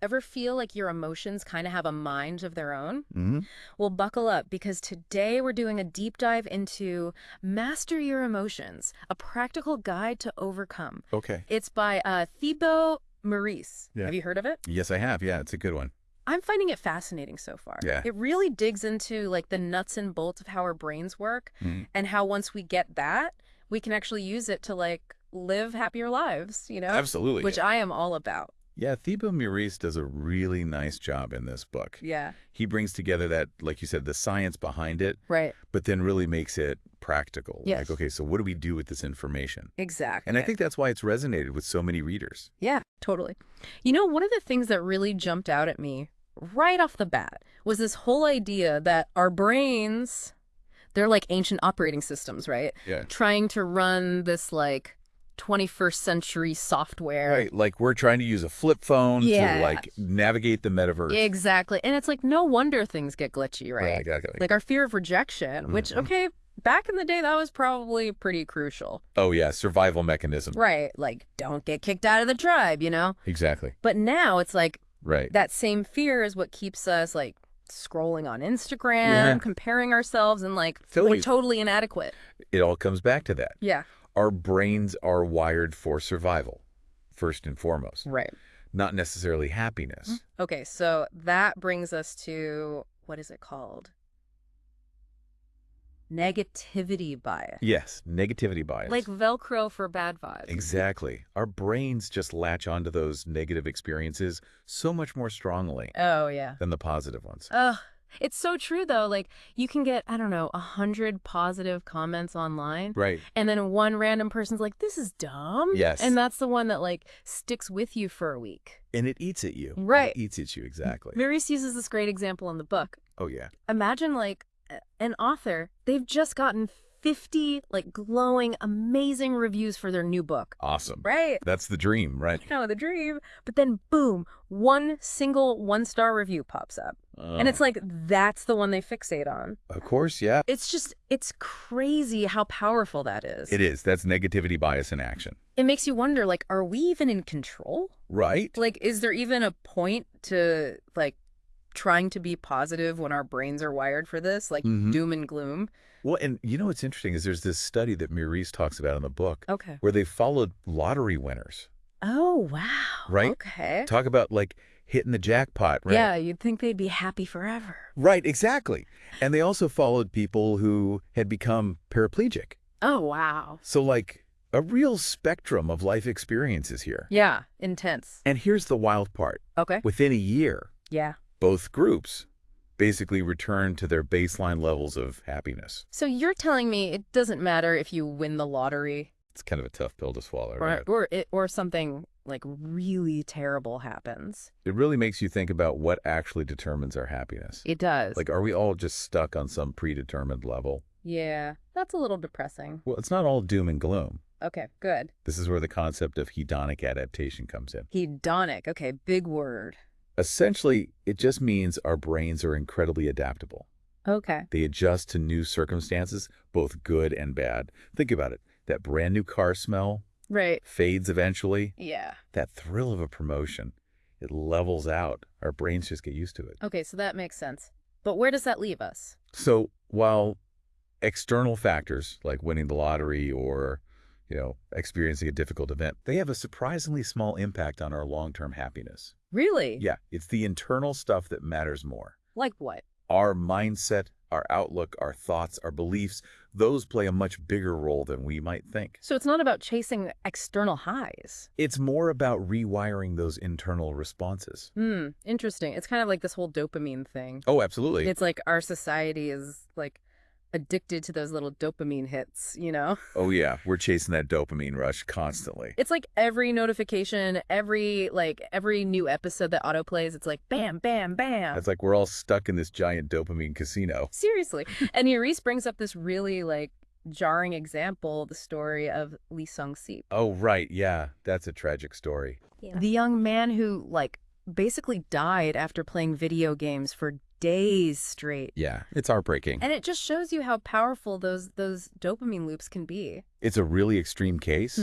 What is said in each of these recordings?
Ever feel like your emotions kind of have a mind of their own? Hmm. Well, buckle up because today we're doing a deep dive into Master Your Emotions, a practical guide to overcome. Okay. It's by Thibaut Maurice. Yeah. Have you heard of it? Yes, I have. Yeah, it's a good one. I'm finding it fascinating so far. Yeah. It really digs into like the nuts and bolts of how our brains work Mhm. and how once we get that, we can actually use it to like live happier lives, Absolutely. Which I am all about. Yeah, Thibaut Maurice does a really nice job in this book. Yeah. He brings together that, like you said, the science behind it, Right. but then really makes it practical. Yes. Like, okay, so what do we do with this information? Exactly. And I think that's why it's resonated with so many readers. Yeah, totally. One of the things that really jumped out at me right off the bat was this whole idea that our brains, they're like ancient operating systems, right? Yeah. Trying to run this like 21st century software. Right. Like we're trying to use a flip phone Yeah. to like navigate the metaverse. Exactly. And it's like no wonder things get glitchy, right? Exactly. Like our fear of rejection, which, okay, back in the day, that was probably pretty crucial. Oh, yeah. Survival mechanism. Right. Like don't get kicked out of the tribe, Exactly. But now it's like Right. that same fear is what keeps us like scrolling on Instagram, Yeah. comparing ourselves and like Totally. feeling totally inadequate. It all comes back to that. Yeah. Our brains are wired for survival, first and foremost, Right. not necessarily happiness. Okay, so that brings us to, what is it called? Negativity bias. Yes, negativity bias. Like Velcro for bad vibes. Exactly. Our brains just latch onto those negative experiences so much more strongly Oh, yeah. than the positive ones. Ugh. It's so true, though. Like, you can get, I don't know, 100 positive comments online. Right. And then one random person's like, this is dumb. Yes. And that's the one that, like, sticks with you for a week. And it eats at you. Right. It eats at you, exactly. Maurice uses this great example in the book. Oh, yeah. Imagine, like, an author, they've just gotten 50, like, glowing, amazing reviews for their new book. Awesome. Right? That's the dream, right? The dream. But then, boom, one single one-star review pops up. And it's like, that's the one they fixate on. Of course, yeah. It's crazy how powerful that is. It is. That's negativity bias in action. It makes you wonder, like, are we even in control? Right? Like, is there even a point to, like, trying to be positive when our brains are wired for this? Like, doom and gloom? Well, and you know what's interesting is there's this study that Maurice talks about in the book Okay. where they followed lottery winners. Oh, wow. Right? Okay. Talk about like hitting the jackpot, right? Yeah, you'd think they'd be happy forever. Right, exactly. And they also followed people who had become paraplegic. Oh, wow. So like a real spectrum of life experiences here. Yeah, intense. And here's the wild part. Okay. Within a year, Yeah. both groups basically returned to their baseline levels of happiness. So you're telling me it doesn't matter if you win the lottery It's kind of a tough pill to swallow, right? or something like really terrible happens. It really makes you think about what actually determines our happiness. It does. Like, are we all just stuck on some predetermined level? Yeah, that's a little depressing. Well, it's not all doom and gloom. Okay, good. This is where the concept of hedonic adaptation comes in. Hedonic. Okay, big word. Essentially, it just means our brains are incredibly adaptable. Okay. They adjust to new circumstances, both good and bad. Think about it. That brand new car smell Right. fades eventually. Yeah. That thrill of a promotion, it levels out. Our brains just get used to it. Okay, so that makes sense. But where does that leave us? So while external factors like winning the lottery or, experiencing a difficult event, they have a surprisingly small impact on our long-term happiness. Really? Yeah, it's the internal stuff that matters more. Like what? Our mindset, our outlook, our thoughts, our beliefs, those play a much bigger role than we might think. So it's not about chasing external highs. It's more about rewiring those internal responses. Interesting. It's kind of like this whole dopamine thing. Oh, absolutely. It's like our society is like addicted to those little dopamine hits, Oh, yeah. We're chasing that dopamine rush constantly. It's like every notification, every new episode that autoplays, it's like bam, bam, bam. It's like we're all stuck in this giant dopamine casino. Seriously. And Maurice brings up this really like jarring example, the story of Lee Sung-sip. Oh, right. Yeah. That's a tragic story. Yeah. The young man who like basically died after playing video games for days straight. Yeah, it's heartbreaking. And it just shows you how powerful those dopamine loops can be. It's a really extreme case,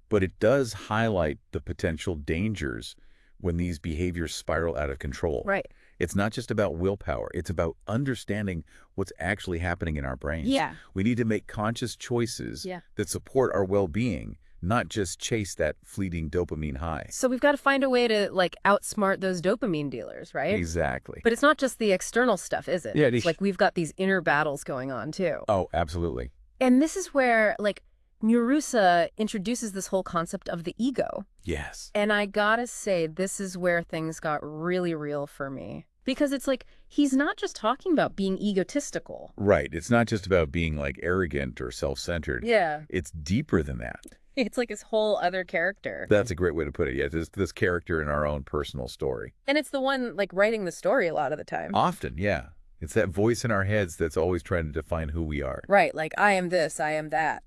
but it does highlight the potential dangers when these behaviors spiral out of control. Right. It's not just about willpower. It's about understanding what's actually happening in our brains. Yeah. We need to make conscious choices Yeah. that support our well-being, not just chase that fleeting dopamine high. So we've got to find a way to, like, outsmart those dopamine dealers, right? Exactly. But it's not just the external stuff, is it? Yeah, It's like we've got these inner battles going on, too. Oh, absolutely. And this is where, like, Murusa introduces this whole concept of the ego. Yes. And I gotta say, this is where things got really real for me. Because it's like, he's not just talking about being egotistical. Right. It's not just about being like arrogant or self-centered. Yeah. It's deeper than that. It's like his whole other character. That's a great way to put it. Yeah, this character in our own personal story. And it's the one, like, writing the story a lot of the time. Often, yeah. It's that voice in our heads that's always trying to define who we are. Right, like, I am this, I am that.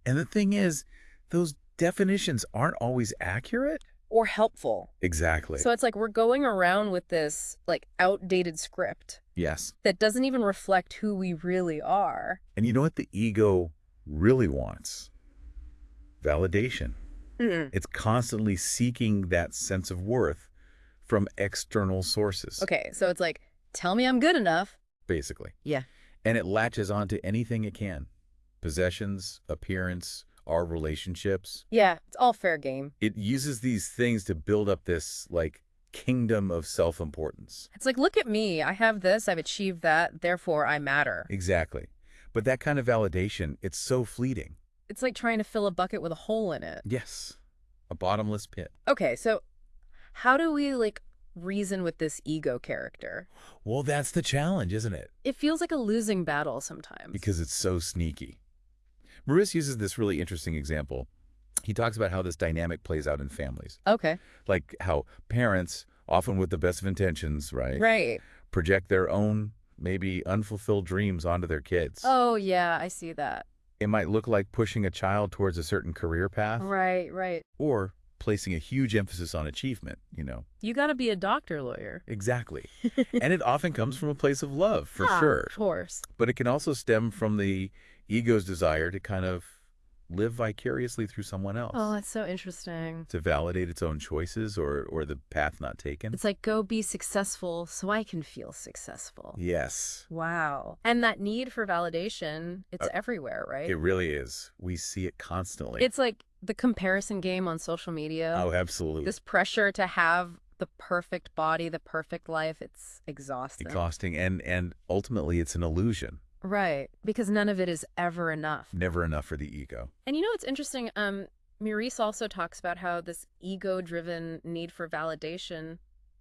And the thing is, those definitions aren't always accurate. Or helpful. Exactly. So it's like we're going around with this, like, outdated script Yes. that doesn't even reflect who we really are. And you know what the ego really wants? Validation. It's constantly seeking that sense of worth from external sources. Okay, so it's like, tell me I'm good enough. Basically. Yeah. And it latches onto anything it can. Possessions, appearance, our relationships. Yeah, it's all fair game. It uses these things to build up this, like, kingdom of self-importance. It's like, look at me. I have this. I've achieved that. Therefore, I matter. Exactly. But that kind of validation, it's so fleeting. It's like trying to fill a bucket with a hole in it. Yes. A bottomless pit. Okay, so how do we, like, reason with this ego character? Well, that's the challenge, isn't it? It feels like a losing battle sometimes. Because it's so sneaky. Maurice uses this really interesting example. He talks about how this dynamic plays out in families. Okay. Like how parents, often with the best of intentions, right? Right. Project their own, maybe unfulfilled dreams onto their kids. Oh, yeah, I see that. It might look like pushing a child towards a certain career path. Right, right. Or placing a huge emphasis on achievement, you know. You got to be a doctor lawyer. Exactly. And it often comes from a place of love, for sure. Of course. But it can also stem from the ego's desire to kind of live vicariously through someone else. Oh, that's so interesting. To validate its own choices or the path not taken. It's like, go be successful so I can feel successful. Yes. Wow. And that need for validation, it's everywhere, right? It really is. We see it constantly. It's like the comparison game on social media. Oh, absolutely. This pressure to have the perfect body, the perfect life, it's exhausting. Exhausting. And ultimately, it's an illusion. Right. Because none of it is ever enough. Never enough for the ego. And you know what's interesting? Maurice also talks about how this ego-driven need for validation,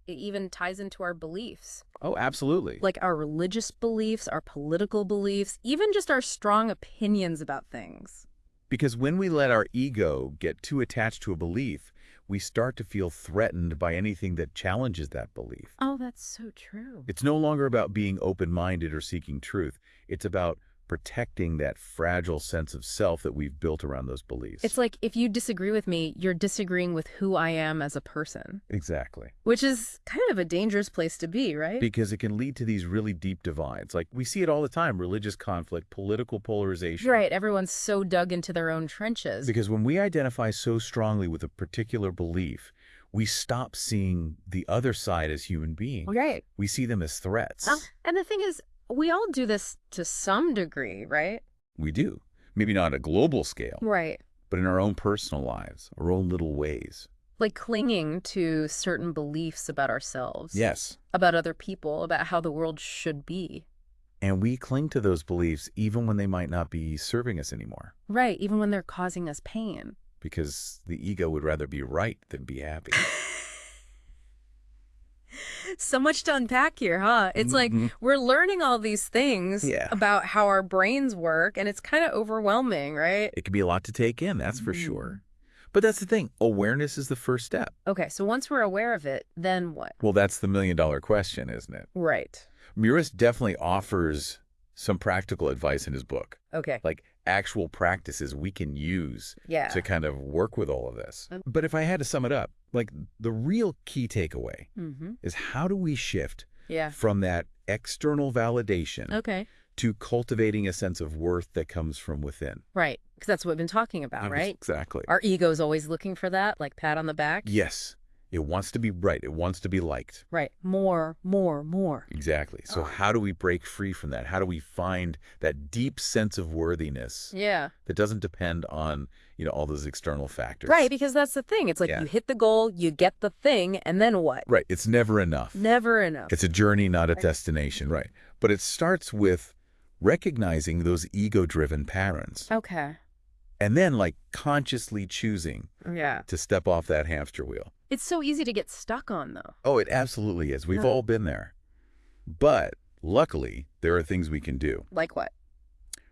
it even ties into our beliefs. Oh, absolutely. Like our religious beliefs, our political beliefs, even just our strong opinions about things. Because when we let our ego get too attached to a belief, we start to feel threatened by anything that challenges that belief. Oh, that's so true. It's no longer about being open-minded or seeking truth. It's about protecting that fragile sense of self that we've built around those beliefs. It's like if you disagree with me, you're disagreeing with who I am as a person. Exactly. Which is kind of a dangerous place to be, right? Because it can lead to these really deep divides. Like we see it all the time, religious conflict, political polarization. Right, everyone's so dug into their own trenches. Because when we identify so strongly with a particular belief, we stop seeing the other side as human beings. Right. We see them as threats. And the thing is, we all do this to some degree, right? We do. Maybe not on a global scale, Right. but in our own personal lives, our own little ways. Like clinging to certain beliefs about ourselves. Yes. About other people, about how the world should be. And we cling to those beliefs even when they might not be serving us anymore. Right, even when they're causing us pain. Because the ego would rather be right than be happy. So much to unpack here, huh? It's like we're learning all these things about how our brains work, and it's kind of overwhelming, right? It can be a lot to take in, that's for sure. But that's the thing. Awareness is the first step. Okay, so once we're aware of it, then what? Well, that's the million-dollar question, isn't it? Right. Maurice definitely offers some practical advice in his book. Okay. Like actual practices we can use Yeah. to kind of work with all of this. But if I had to sum it up, like the real key takeaway is how do we shift Yeah. from that external validation Okay. to cultivating a sense of worth that comes from within? Right. Because that's what we've been talking about, right? Exactly. Our ego's always looking for that, like pat on the back. Yes. It wants to be right. It wants to be liked. Right. More, more, more. Exactly. So Oh. how do we break free from that? How do we find that deep sense of worthiness Yeah. that doesn't depend on, all those external factors? Right, because that's the thing. It's like Yeah. you hit the goal, you get the thing, and then what? Right. It's never enough. Never enough. It's a journey, not a destination. Right. But it starts with recognizing those ego-driven patterns Okay. and then consciously choosing Yeah. to step off that hamster wheel. It's so easy to get stuck on, though. Oh, it absolutely is. We've Yeah. all been there. But luckily, there are things we can do. Like what?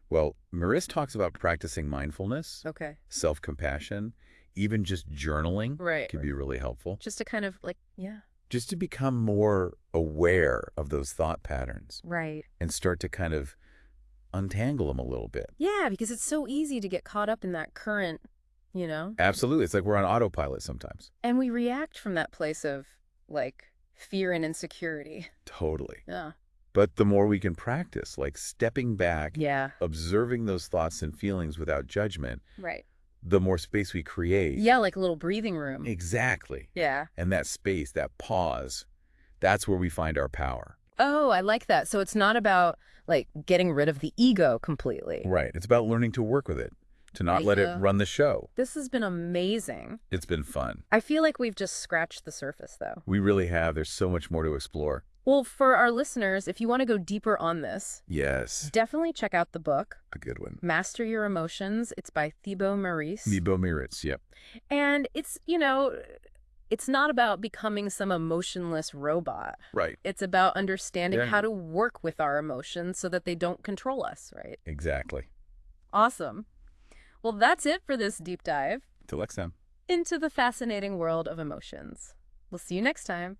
Well, Maris talks about practicing mindfulness, Okay. self-compassion, even just journaling Right. can be really helpful. Just to kind of yeah. Just to become more aware of those thought patterns Right. and start to kind of untangle them a little bit. Yeah, because it's so easy to get caught up in that current, Absolutely. It's like we're on autopilot sometimes. And we react from that place of, fear and insecurity. Totally. Yeah. But the more we can practice, stepping back, Yeah. observing those thoughts and feelings without judgment, Right. the more space we create. Yeah, like a little breathing room. Exactly. Yeah. And that space, that pause, that's where we find our power. Oh, I like that. So it's not about, getting rid of the ego completely. Right. It's about learning to work with it, to not I let it hear. run the show. This has been amazing. It's been fun. I feel like we've just scratched the surface, though. We really have. There's so much more to explore. Well, for our listeners, if you want to go deeper on this, Yes. definitely check out the book, A good one. Master Your Emotions. It's by Thibaut Maurice. Thibaut Maurice, yep. And it's, it's not about becoming some emotionless robot. Right. It's about understanding Yeah. how to work with our emotions so that they don't control us, right? Exactly. Awesome. Well, that's it for this deep dive Till next time. into the fascinating world of emotions. We'll see you next time.